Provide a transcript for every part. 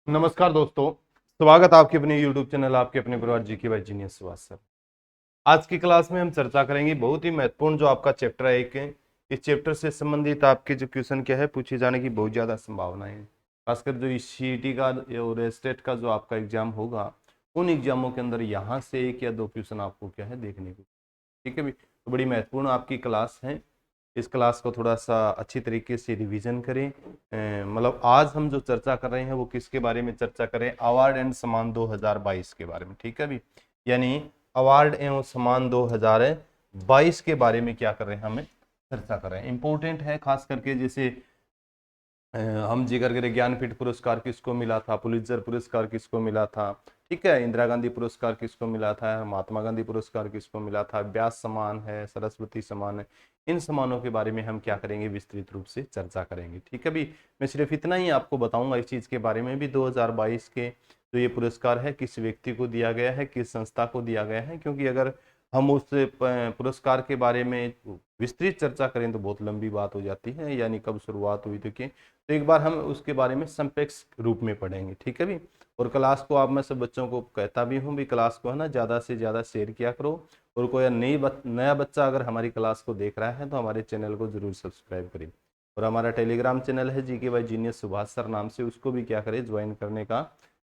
नमस्कार दोस्तों। स्वागत आपके अपने YouTube चैनल आपके अपने परिवार जी के भाई जीनियस सुभाष सर। आज की क्लास में हम चर्चा करेंगे बहुत ही महत्वपूर्ण जो आपका चैप्टर है एक है। इस चैप्टर से संबंधित आपके जो क्वेश्चन क्या है पूछे जाने की बहुत ज्यादा संभावनाएं है। खासकर जो इस सीईटी का और स्टेट का जो आपका एग्जाम होगा उन एग्जामों के अंदर यहाँ से एक या दो क्वेश्चन आपको क्या है देखने को। ठीक है भी, तो बड़ी महत्वपूर्ण आपकी क्लास है। इस क्लास को थोड़ा सा अच्छी तरीके से रिवीजन करें। मतलब आज हम जो चर्चा कर रहे हैं वो किसके बारे में चर्चा करें, अवार्ड एंड सम्मान 2022 के बारे में। ठीक है भी, यानी अवार्ड एवं सम्मान 2022 के बारे में क्या कर रहे हैं, हमें चर्चा कर रहे हैं। इंपॉर्टेंट है खास करके जैसे हम जिक्र करें ज्ञानपीठ पुरस्कार किसको मिला था, पुलित्जर पुरस्कार किसको मिला था, ठीक है, इंदिरा गांधी पुरस्कार किसको मिला था, महात्मा गांधी पुरस्कार किसको मिला था, व्यास सम्मान है, सरस्वती सम्मान है। इन सम्मानों के बारे में हम क्या करेंगे, विस्तृत रूप से चर्चा करेंगे। ठीक है भी, मैं सिर्फ इतना ही आपको बताऊंगा इस चीज के बारे में भी 2022 के जो ये पुरस्कार है किस व्यक्ति को दिया गया है, किस संस्था को दिया गया है, क्योंकि अगर हम उस पुरस्कार के बारे में विस्तृत चर्चा करें तो बहुत लंबी बात हो जाती है, यानी कब शुरुआत हुई थी, तो एक बार हम उसके बारे में संक्षेप रूप में पढ़ेंगे। ठीक है भी, और क्लास को आप में सब बच्चों को कहता भी हूँ भी क्लास को है ना ज़्यादा से ज़्यादा शेयर किया करो। और कोई नया बच्चा अगर हमारी क्लास को देख रहा है तो हमारे चैनल को जरूर सब्सक्राइब करें। और हमारा टेलीग्राम चैनल है GK by genius Subhash sir नाम से, उसको भी क्या करें, ज्वाइन करने का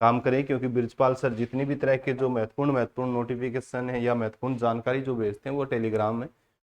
काम करें, क्योंकि ब्रिजपाल सर जितनी भी तरह के जो महत्वपूर्ण नोटिफिकेशन है या महत्वपूर्ण जानकारी जो भेजते हैं वो टेलीग्राम में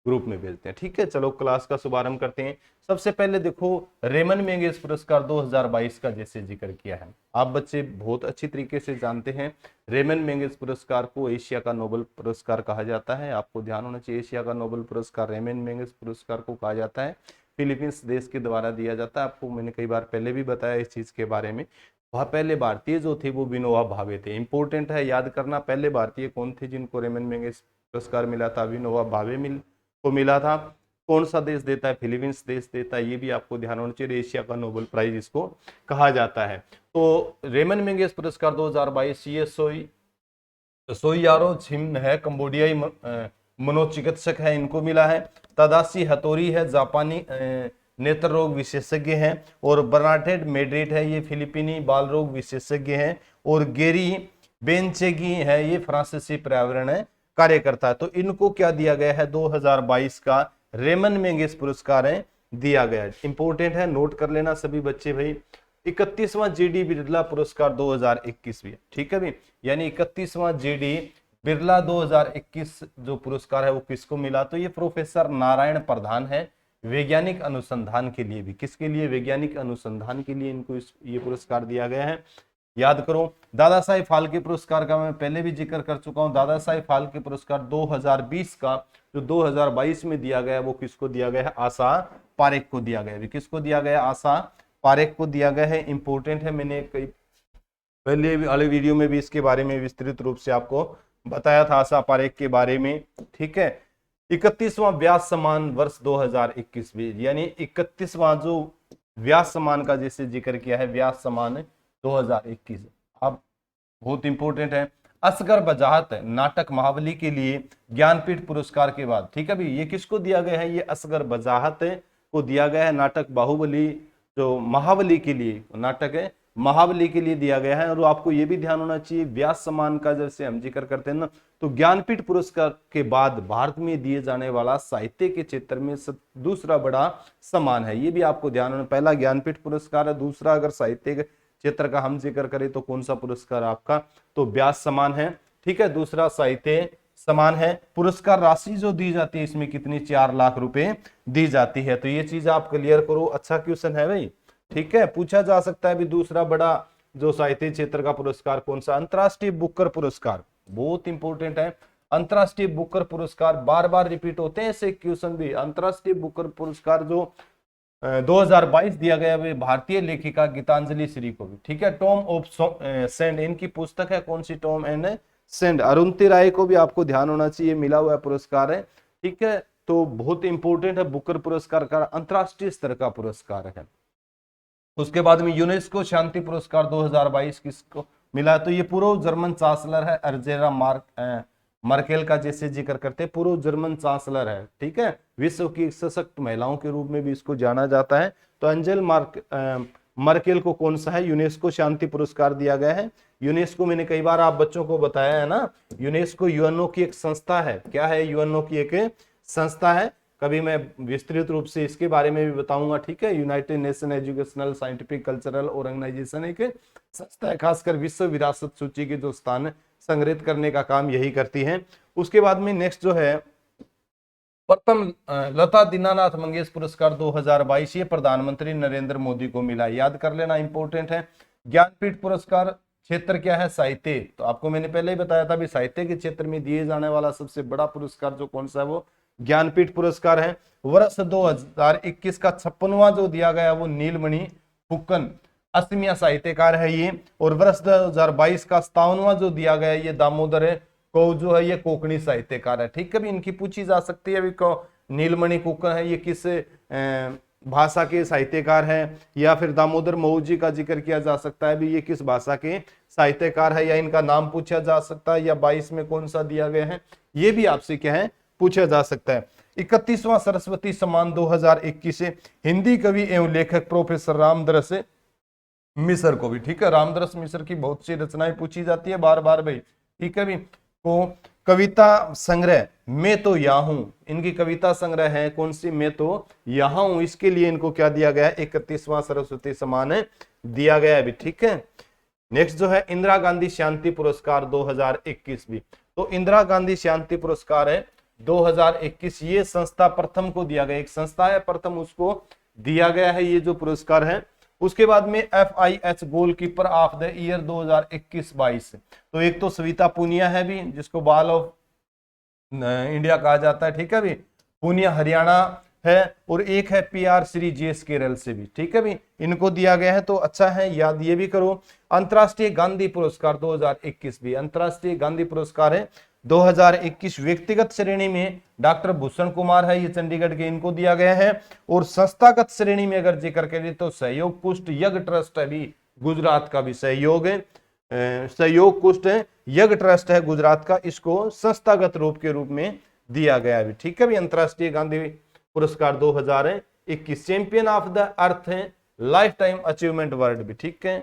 ग्रुप में भेजते हैं। ठीक है, चलो क्लास का शुभारंभ करते हैं। सबसे पहले देखो, रेमन मेंगेस पुरस्कार 2022 का जैसे जिक्र किया है, आप बच्चे बहुत अच्छी तरीके से जानते हैं। रेमन मेंगेस पुरस्कार को एशिया का नोबेल पुरस्कार कहा जाता है। आपको ध्यान होना चाहिए, एशिया का नोबेल पुरस्कार रेमन मेंगेस पुरस्कार को कहा जाता है। फिलीपींस देश के द्वारा दिया जाता है। आपको मैंने कई बार पहले भी बताया इस चीज के बारे में। वह पहले भारतीय जो थे वो विनोबा भावे थे। इंपॉर्टेंट है याद करना, पहले भारतीय कौन थे जिनको रेमन मेंगेस पुरस्कार मिला था, विनोबा भावे को मिला था। कौन सा देश देता है, फिलीपींस देश देता है, ये भी आपको ध्यान होना चाहिए। एशिया का नोबेल प्राइज इसको कहा जाता है। तो रेमन मेंगेस पुरस्कार 2022 ये सोइयारो छिम है, कंबोडियाई मनोचिकित्सक है, इनको मिला है। तदाशी हतोरी है, जापानी नेत्र रोग विशेषज्ञ हैं। और बर्नार्डेट मेड्रिड है, ये फिलिपीनी बाल रोग विशेषज्ञ हैं। और गेरी बेंचेगी है, ये फ्रांसीसी पर्यावरण कार्यकर्ता है। तो इनको क्या दिया गया है, 2022 का रेमन मेंगेस पुरस्कार है दिया गया है। इंपॉर्टेंट है, नोट कर लेना सभी बच्चे भाई। 31वां जीडी बिरला पुरस्कार 2021 भी है। ठीक है भी, यानी 31वां जीडी बिरला 2021 जो पुरस्कार है वो किसको मिला, तो ये प्रोफेसर नारायण प्रधान है, वैज्ञानिक अनुसंधान के लिए भी। किसके लिए, वैज्ञानिक अनुसंधान के लिए इनको ये पुरस्कार दिया गया है। याद करो, दादा साहेब फाल्के पुरस्कार का मैं पहले भी जिक्र कर चुका हूं। दादा साहेब फाल्के पुरस्कार 2020 का जो 2022 में दिया गया वो किसको दिया गया है, आशा पारेख को दिया गया है। किसको दिया गया, आशा पारेख को दिया गया है। इंपॉर्टेंट है, मैंने कई पहले वाले वीडियो में भी इसके बारे में विस्तृत रूप से आपको बताया था आशा पारेख के बारे में। ठीक है, 31वां व्यास सम्मान वर्ष 2021 भी, यानी 31वां जो व्यास सम्मान का जैसे जिक्र किया है, व्यास सम्मान 2021 अब बहुत इंपॉर्टेंट है। असगर बजाहत नाटक महाबली के लिए ज्ञानपीठ पुरस्कार के बाद, ठीक है भी, ये किसको दिया गया है, ये असगर बजाहत को दिया गया है। नाटक बाहुबली जो महाबली के लिए नाटक है, महाबली के लिए दिया गया है। और आपको ये भी ध्यान होना चाहिए, व्यास सम्मान का जैसे हम जिक्र करते हैं ना, तो ज्ञानपीठ पुरस्कार के बाद भारत में दिए जाने वाला साहित्य के क्षेत्र में दूसरा बड़ा सम्मान है। ये भी आपको ध्यान होना, पहला ज्ञानपीठ पुरस्कार है, दूसरा अगर साहित्य क्षेत्र का हम जिक्र करें तो कौन सा पुरस्कार आपका, तो व्यास सम्मान है। ठीक है, दूसरा साहित्य सम्मान है। पुरस्कार राशि जो दी जाती है इसमें कितनी, 4 लाख रुपए दी जाती है। तो ये चीज आप क्लियर करो, अच्छा क्वेश्चन है भाई। ठीक है, पूछा जा सकता है भी दूसरा बड़ा जो साहित्य क्षेत्र का पुरस्कार कौन सा, अंतरराष्ट्रीय बुकर पुरस्कार, बहुत इंपॉर्टेंट है। अंतरराष्ट्रीय बुकर पुरस्कार बार बार रिपीट होते हैं ऐसे क्वेश्चन भी। अंतरराष्ट्रीय बुकर पुरस्कार जो 2022 दिया गया वे भारतीय लेखिका गीतांजलि श्री को भी। ठीक है, टॉम ऑफ सेंड इनकी पुस्तक है, कौन सी, टॉम एंड सेंड। अरुंधति राय को भी आपको ध्यान होना चाहिए, मिला हुआ पुरस्कार है। ठीक है, तो बहुत इंपॉर्टेंट है, बुकर पुरस्कार का अंतरराष्ट्रीय स्तर का पुरस्कार है। उसके बाद में यूनेस्को शांति पुरस्कार 2022 किसको मिला, तो ये पूर्व जर्मन चांसलर है अर्जेरा मर्केल का जैसे जिक्र करते हैं, पूर्व जर्मन चांसलर है। ठीक है, विश्व की सशक्त महिलाओं के रूप में भी इसको जाना जाता है। तो मर्केल को कौन सा है? यूनेस्को शांति पुरस्कार दिया गया है। यूनेस्को मैंने कई बार आप बच्चों को बताया है ना, यूनेस्को यूएनओ की एक संस्था है। क्या है? यूएनओ की एक संस्था है। कभी मैं विस्तृत रूप से इसके बारे में भी बताऊंगा, ठीक है। United Nation educational scientific cultural organisation एक संस्था है, खासकर विश्व विरासत सूची के जो स्थान संग्रहित करने का काम यही करती है। उसके बाद में नेक्स्ट जो है प्रथम लता दीनानाथ मंगेशकर पुरस्कार 2022 ये प्रधानमंत्री नरेंद्र मोदी को मिला, याद कर लेना, इंपॉर्टेंट है। ज्ञानपीठ पुरस्कार क्षेत्र क्या है? साहित्य। तो आपको मैंने पहले ही बताया था भी साहित्य के क्षेत्र में दिए जाने वाला सबसे बड़ा पुरस्कार जो कौन सा है वो ज्ञानपीठ पुरस्कार है। वर्ष 2021 का 56वां जो दिया गया वो नीलमणि फुक्कन असमिया साहित्यकार है ये। और वर्ष 2022 का 57वां जो दिया गया ये दामोदर को जो है ये कोकणी साहित्यकार है, ठीक है। भी इनकी पूछी जा सकती है, अभी नीलमणि फुक्कन है ये किस भाषा के साहित्यकार है, या फिर दामोदर मऊ जी का जिक्र किया जा सकता है भी ये किस भाषा के साहित्यकार है, या इनका नाम पूछा जा सकता है, या 22 में कौन सा दिया गया है, ये भी आपसे क्या है पूछा जा सकता है। 31वां सरस्वती सम्मान 2021 से हिंदी कवि एवं लेखक प्रोफेसर रामदरस मिश्र को भी, ठीक है। रामदरस मिश्र की बहुत सी रचनाएं पूछी जाती है बार बार भाई, ठीक है भी। को कविता संग्रह मैं तो यहाँ हूं, इनकी कविता संग्रह है कौन सी? मैं तो यहाँ हूं। इसके लिए इनको क्या दिया गया है? 31वां सरस्वती सम्मान दिया गया है भी, ठीक है। नेक्स्ट जो है इंदिरा गांधी शांति पुरस्कार 2021 भी, तो इंदिरा गांधी शांति पुरस्कार है 2021 ये संस्था प्रथम को दिया गया, एक संस्था है प्रथम उसको दिया गया है ये जो पुरस्कार है। उसके बाद में FIH goalkeeper of the year 2021-22, तो एक तो सविता पुनिया है भी जिसको बाल ऑफ इंडिया कहा जाता है, ठीक है भी, पुनिया हरियाणा है। और एक है PR श्री JS केरल से भी, ठीक है भी, इनको दिया गया है। तो अच्छा है, याद ये भी करो। अंतरराष्ट्रीय गांधी पुरस्कार 2021 भी, अंतरराष्ट्रीय गांधी पुरस्कार है 2021 व्यक्तिगत श्रेणी में डॉक्टर भूषण कुमार है ये चंडीगढ़ के, इनको दिया गया है। और संस्थागत श्रेणी में अगर जिक्र करें तो सहयोग कुष्ठ यज्ञ ट्रस्ट है भी गुजरात का भी, सहयोग कुष्ठ यज्ञ ट्रस्ट है गुजरात का, इसको संस्थागत रूप में दिया गया है, ठीक है भी। अंतरराष्ट्रीय गांधी पुरस्कार 2021 champion of the earth life time achievement award भी, ठीक है।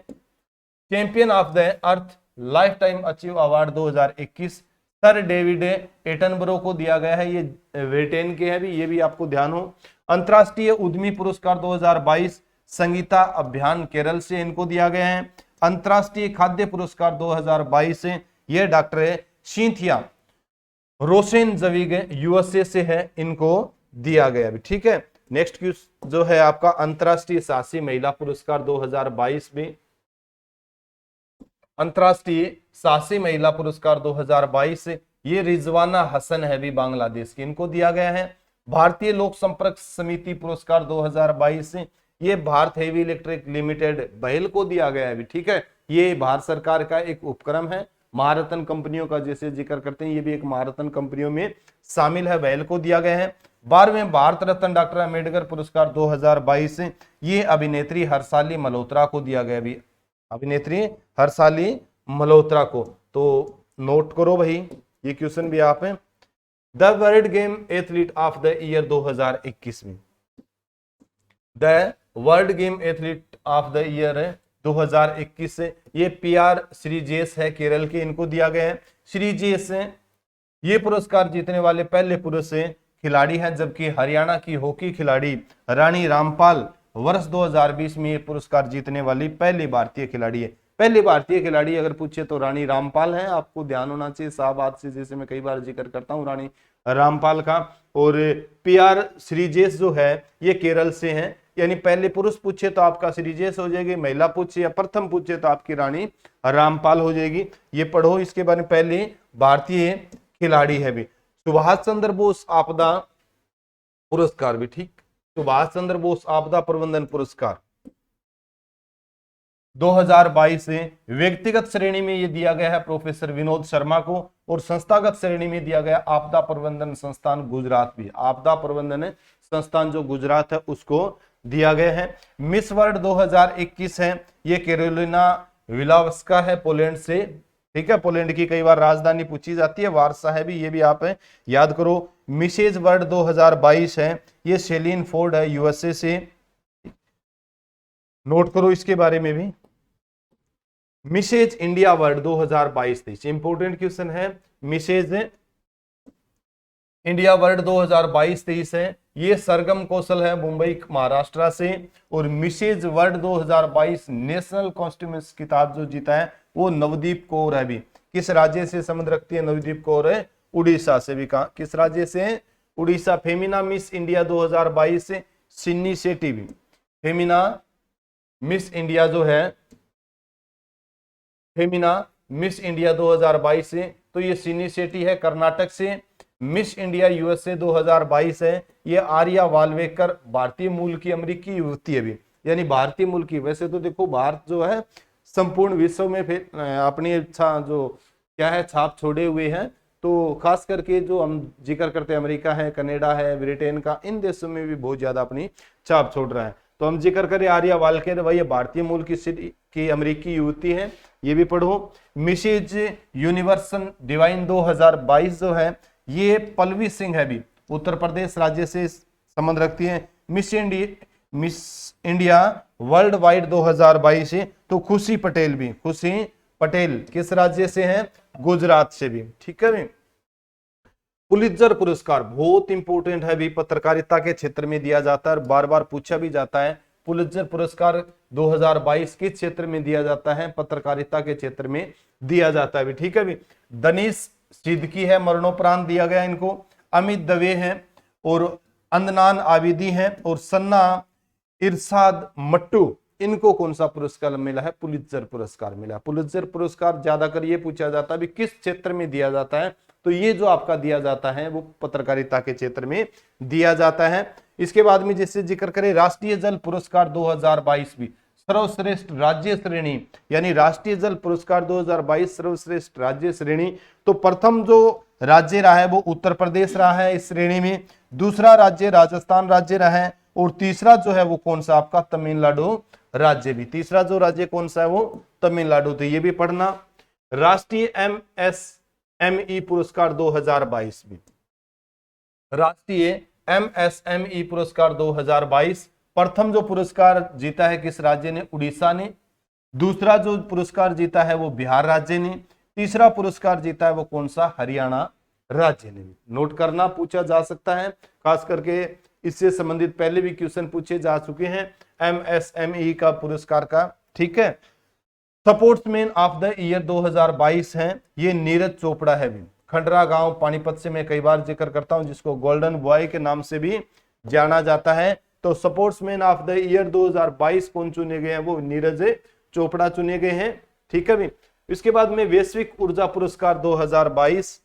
Champion of the earth life time achieve award 2021 sir David Attenborough को दिया गया है, ये ब्रिटेन के हैं भी, ये भी आपको ध्यान हो। अंतरराष्ट्रीय उद्यमी पुरस्कार 2022 संगीता अभियान केरल से इनको दिया गया है। अंतरराष्ट्रीय खाद्य पुरस्कार 2022 से ये डॉक्टर सिंथिया रोसेन जवीग USA से है, इनको दिया गया भी, ठीक है। नेक्स्ट जो है आपका अंतरराष्ट्रीय साहसी महिला पुरस्कार 2022 में, अंतरराष्ट्रीय साहसी महिला पुरस्कार 2022 से ये रिजवाना हसन है भी बांग्लादेश की, इनको दिया गया है। भारतीय लोक संपर्क समिति पुरस्कार 2022 से ये भारत हेवी इलेक्ट्रिक लिमिटेड बहेल को दिया गया है भी, ठीक है। ये भारत सरकार का एक उपक्रम है, महारत्न कंपनियों का जैसे जिक्र करते हैं, ये भी एक महारत्न कंपनियों में शामिल है, बहेल को दिया गया है। 12वें भारत रत्न डॉक्टर अम्बेडकर पुरस्कार 2022 से ये अभिनेत्री हर्षाली मल्होत्रा को दिया गया भी, अभिनेत्री हर्षाली मल्होत्रा को। तो नोट करो भाई, ये क्वेश्चन भी आप है। The world game athlete of the year 2021 में, the world game athlete of the year 2021 से ये PR श्री JS है केरल के, इनको दिया गया है। श्री JS ये पुरस्कार जीतने वाले पहले पुरुष खिलाड़ी हैं, जबकि हरियाणा की हॉकी खिलाड़ी रानी रामपाल वर्ष 2020 में ये पुरस्कार जीतने वाली पहली भारतीय खिलाड़ी है। पहली भारतीय खिलाड़ी अगर पूछे तो रानी रामपाल है, आपको ध्यान होना चाहिए शाहबाद से, जैसे मैं कई बार जिक्र करता हूँ रानी रामपाल का। और PR श्री JS जो है ये केरल से हैं, यानी पहले पुरुष पूछे तो आपका श्री JS हो जाएगी, महिला पूछे या प्रथम पूछे तो आपकी रानी रामपाल हो जाएगी। ये पढ़ो इसके बारे में, पहले भारतीय खिलाड़ी है भी। सुभाष चंद्र बोस आपदा पुरस्कार भी, ठीक, सुभाष चंद्र बोस आपदा प्रबंधन पुरस्कार 2022 से व्यक्तिगत श्रेणी में ये दिया गया है प्रोफेसर विनोद शर्मा को, और संस्थागत श्रेणी में दिया गया आपदा प्रबंधन संस्थान गुजरात भी, आपदा प्रबंधन संस्थान जो गुजरात है उसको दिया गया है। मिस वर्ल्ड 2021 है ये कैरोलिना विलावस्का है पोलैंड से, ठीक है। पोलैंड की कई बार राजधानी पूछी जाती है, वारसा है भी, ये भी आप याद करो। मिसेज वर्ल्ड 2022 है ये शेलिन फोर्ड है USA से। नोट करो इसके बारे में भी। Mrs India award 2022-23 important question है। मिसेज इंडिया अवार्ड 2022-23 है, ये सरगम कौशल है मुंबई महाराष्ट्र से। और मिसेज वर्ल्ड 2022 नेशनल कॉस्ट्यूम्स किताब जो जीता है वो नवदीप कौर है। भी किस राज्य से संबंध रखती है नवदीप कौर? है उड़ीसा से। भी कहा किस राज्य से? उड़ीसा। फेमिना मिस इंडिया 2022 से सिन्नी शेट्टी। भी फेमिना मिस इंडिया जो है, फेमिना मिस इंडिया 2022 से, तो ये सिन्नी शेट्टी है कर्नाटक से। मिस इंडिया यूएसए 2022 है, ये आर्या वालवेकर भारतीय मूल की अमेरिकी युवती है। भी यानी भारतीय मूल की। वैसे तो देखो भारत जो है संपूर्ण विश्व में फिर अपनी जो क्या है छाप छोड़े हुए हैं। तो खास करके जो हम जिक्र करते हैं अमेरिका है, कनाडा है, ब्रिटेन का, इन देशों में भी बहुत ज्यादा अपनी छाप छोड़ रहा है। तो हम जिक्र करें आर्या वालकेर, वही भारतीय मूल की अमेरिकी युवती है, ये भी पढ़ो। मिसेज यूनिवर्सल डिवाइन 2022 जो है ये पल्लवी सिंह है। भी उत्तर प्रदेश राज्य से संबंध रखती है। मिस इंडिया वर्ल्ड वाइड 2022 है, तो खुशी पटेल। भी खुशी पटेल किस राज्य से है? गुजरात से। भी ठीक है। भी पुलित्जर पुरस्कार बहुत इंपॉर्टेंट है। भी पत्रकारिता के क्षेत्र में दिया जाता है, बार बार पूछा भी जाता है। पुलित्जर पुरस्कार 2022 किस क्षेत्र में दिया जाता है? पत्रकारिता के क्षेत्र में दिया जाता है। भी ठीक है। भी दनीश सिद्दीकी है, मरणोपरांत दिया गया इनको। अमित दवे हैं और अंदनान आबिदी हैं और सन्ना इरशाद मट्टू, इनको कौन सा पुरस्कार मिला है? पुलित्जर पुरस्कार मिला। पुलित्जर पुरस्कार ज्यादातर ये पूछा जाता है भी किस क्षेत्र में दिया जाता है, तो ये जो आपका दिया जाता है वो पत्रकारिता के क्षेत्र में दिया जाता है। इसके बाद में जैसे जिक्र करें राष्ट्रीय जल पुरस्कार 2022 भी सर्वश्रेष्ठ राज्य श्रेणी, यानी राष्ट्रीय जल पुरस्कार 2022 सर्वश्रेष्ठ राज्य श्रेणी। तो प्रथम जो राज्य रहा है वो उत्तर प्रदेश रहा है इस श्रेणी में, दूसरा राज्य राजस्थान राज्य रहा है और तीसरा जो है वो कौन सा आपका? तमिलनाडु राज्य। भी तीसरा जो राज्य कौन सा है वो तमिलनाडु। तो ये भी पढ़ना। राष्ट्रीय एमएसएमई पुरस्कार 2022 भी, राष्ट्रीय एमएसएमई पुरस्कार 2022 प्रथम जो पुरस्कार जीता है किस राज्य ने? उड़ीसा ने। दूसरा जो पुरस्कार जीता है वो बिहार राज्य ने। तीसरा पुरस्कार जीता है वो कौन सा? हरियाणा राज्य ने। नोट करना, पूछा जा सकता है, खास करके इससे संबंधित पहले भी क्वेश्चन पूछे जा चुके हैं एमएसएमई का पुरस्कार का। ठीक है। स्पोर्ट्समैन ऑफ द ईयर 2022 है, ये नीरज चोपड़ा है। भी खंडरा गांव पानीपत से मैं कई बार जिक्र करता हूं, जिसको गोल्डन बॉय के नाम से भी जाना जाता है। तो स्पोर्ट्समैन ऑफ द ईयर 2022 कौन चुने गए हैं? वो नीरज चोपड़ा चुने गए हैं। ठीक है। भी इसके बाद में वैश्विक ऊर्जा पुरस्कार 2022,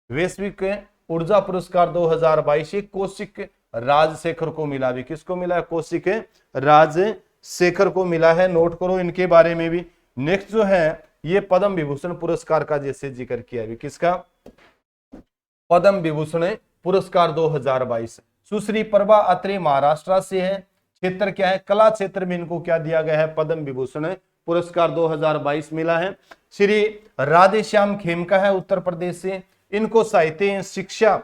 वैश्विक ऊर्जा पुरस्कार 2022 कौशिक राजशेखर को मिला। भी किसको मिला है? कौशिक राजशेखर को मिला है। नोट करो इनके बारे में भी। नेक्स्ट जो है ये पद्म विभूषण पुरस्कार का जैसे जिक्र किया भी, किसका? पद्म विभूषण पुरस्कार 2022 सुश्री प्रभा अत्रे महाराष्ट्र से है। क्षेत्र क्या है? कला क्षेत्र में इनको क्या दिया गया है? पद्म विभूषण पुरस्कार 2022 मिला है। श्री राधेश्याम खेमका है उत्तर प्रदेश से, इनको साहित्य शिक्षा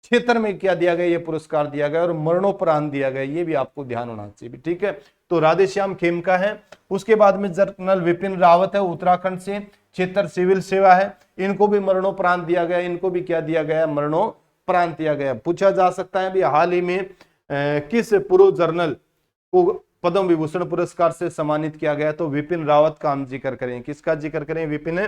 क्षेत्र में क्या दिया गया? ये पुरस्कार दिया गया और मरणोपरांत दिया गया, ये भी आपको ध्यान होना चाहिए। ठीक है। तो राधेश्याम खेमका है। उसके बाद में जनरल विपिन रावत है उत्तराखंड से, क्षेत्र सिविल सेवा है, इनको भी मरणोपरांत दिया गया। इनको भी क्या दिया गया? मरणोपरांत दिया गया। पूछा जा सकता है भी हाल ही में किस पूर्व जर्नल को पद्म विभूषण पुरस्कार से सम्मानित किया गया? तो विपिन रावत का हम जिक्र करें। किसका जिक्र करें? विपिन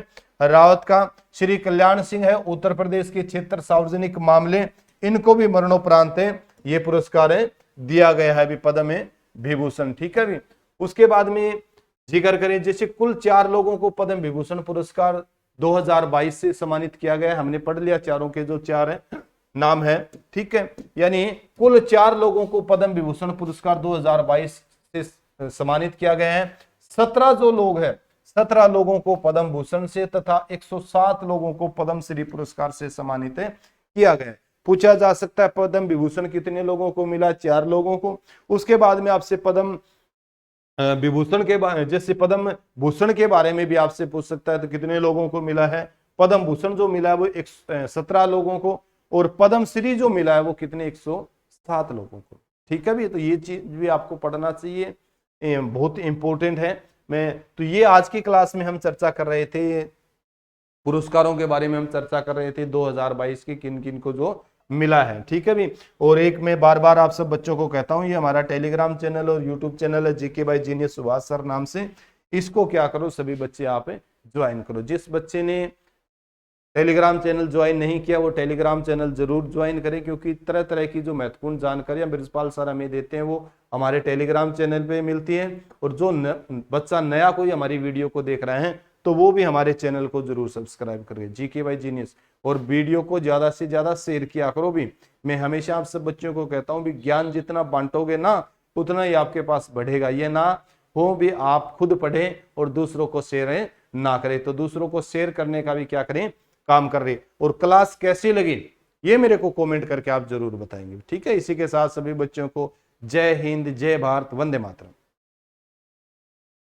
रावत का। श्री कल्याण सिंह है उत्तर प्रदेश के, क्षेत्र सार्वजनिक मामले, इनको भी मरणोपरांत ये पुरस्कार दिया गया है भी पद्म विभूषण। ठीक है। भी उसके बाद में जिक्र करें जैसे कुल 4 लोगों को पद्म विभूषण पुरस्कार 2022 से सम्मानित किया गया है। हमने पढ़ लिया चारों के जो 4 नाम है। ठीक है। यानी कुल 4 लोगों को पद्म विभूषण पुरस्कार 2022 से सम्मानित किया गया है। 17 जो लोग हैं, 17 लोगों को पद्म भूषण से तथा 107 लोगों को पद्म श्री पुरस्कार से सम्मानित किया गया है। पूछा जा सकता है पद्म विभूषण कितने लोगों को मिला? 4 लोगों को। उसके बाद में आपसे पद्म विभूषण के बारे, जैसे पद्म भूषण के बारे में भी आपसे पूछ सकता है तो कितने लोगों को मिला है? पद्म भूषण जो मिला है वो 17 लोगों को, और पद्म श्री जो मिला है वो कितने? 107 लोगों को। ठीक है। भी तो ये चीज भी आपको पढ़ना चाहिए। बहुत इंपॉर्टेंट है। तो ये आज की क्लास में हम चर्चा कर रहे थे, पुरस्कारों के बारे में हम चर्चा कर रहे थे 2022 के किन किन को जो मिला है। ठीक है भी। और एक मैं बार बार आप सब बच्चों को कहता हूं, ये हमारा टेलीग्राम चैनल और यूट्यूब चैनल है GK by genius Subhash sir नाम से, इसको क्या करो सभी बच्चे आप ज्वाइन करो। जिस बच्चे ने टेलीग्राम चैनल ज्वाइन नहीं किया वो टेलीग्राम चैनल जरूर ज्वाइन करें, क्योंकि तरह तरह की जो महत्वपूर्ण जानकारियां ब्रिजपाल सर हमें देते हैं वो हमारे टेलीग्राम चैनल पे मिलती है। और जो बच्चा नया कोई हमारी वीडियो को देख रहे हैं तो वो भी हमारे चैनल को जरूर सब्सक्राइब करिए जीके बाय जीनियस, और वीडियो को ज्यादा से ज्यादा शेयर किया करो भी। मैं हमेशा आप सब बच्चों को कहता हूँ भी ज्ञान जितना बांटोगे ना उतना ही आपके पास बढ़ेगा। ये ना हो भी आप खुद पढ़े और दूसरों को शेयर ना करें, तो दूसरों को शेयर करने का भी क्या करें, काम कर रहे। और क्लास कैसी लगी ये मेरे को कमेंट करके आप जरूर बताएंगे। ठीक है, इसी के साथ सभी बच्चों को जय हिंद, जय भारत, वंदे मातरम।